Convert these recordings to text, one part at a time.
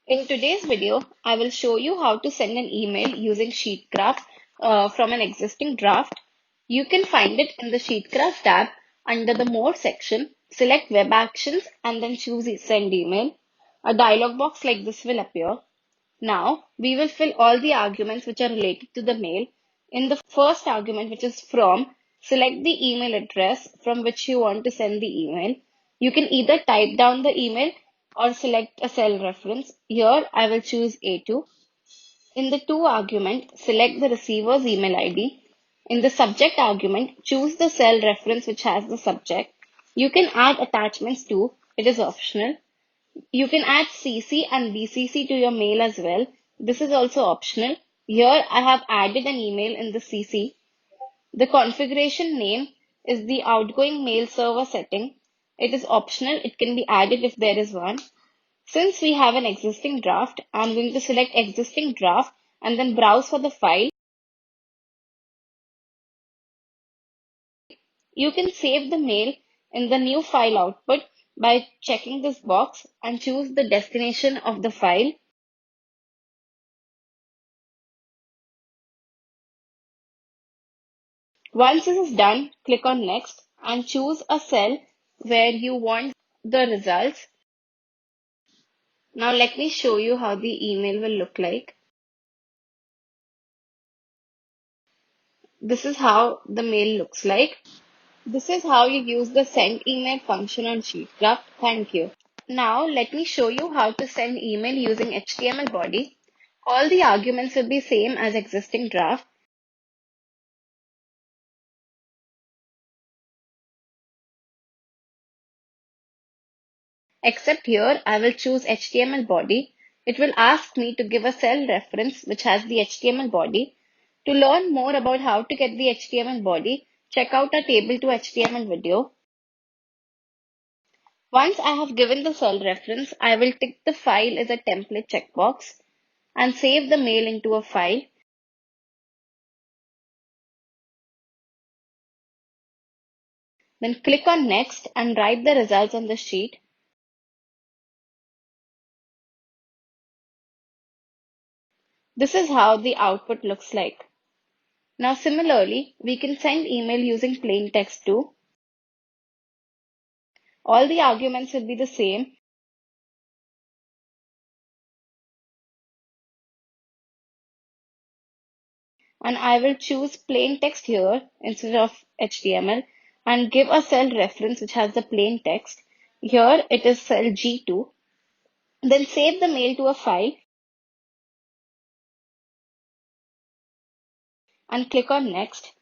In today's video, I will show you how to send an email using SheetKraft from an existing draft. You can find it in the SheetKraft tab under the More section. Select Web Actions and then choose Send Email. A dialog box like this will appear. Now, we will fill all the arguments which are related to the mail. In the first argument, which is from, select the email address from which you want to send the email. You can either type down the email or select a cell reference. Here, I will choose A2. In the to argument, select the receiver's email ID. In the subject argument, choose the cell reference which has the subject. You can add attachments too. It is optional. You can add CC and BCC to your mail as well. This is also optional. Here I have added an email in the CC. The configuration name is the outgoing mail server setting. It is optional. It can be added if there is one. Since we have an existing draft, I'm going to select existing draft and then browse for the file. You can save the mail in the new file output by checking this box and choose the destination of the file. Once this is done, click on Next and choose a cell where you want the results. Now let me show you how the email will look like. This is how the mail looks like. This is how you use the send email function on SheetKraft. Thank you. Now let me show you how to send email using HTML body. All the arguments will be same as existing draft. Except here, I will choose HTML body. It will ask me to give a cell reference which has the HTML body. To learn more about how to get the HTML body, check out our table to HTML video. Once I have given the cell reference, I will tick the file as a template checkbox and save the mail into a file. Then click on Next and write the results on the sheet. This is how the output looks like. Now similarly, we can send email using plain text too. All the arguments will be the same. And I will choose plain text here instead of HTML and give a cell reference which has the plain text. Here it is cell G2. Then save the mail to a file and click on Next.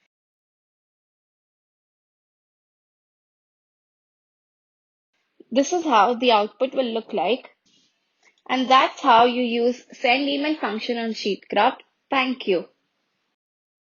This is how the output will look like. And that's how you use send email function on SheetKraft. Thank you.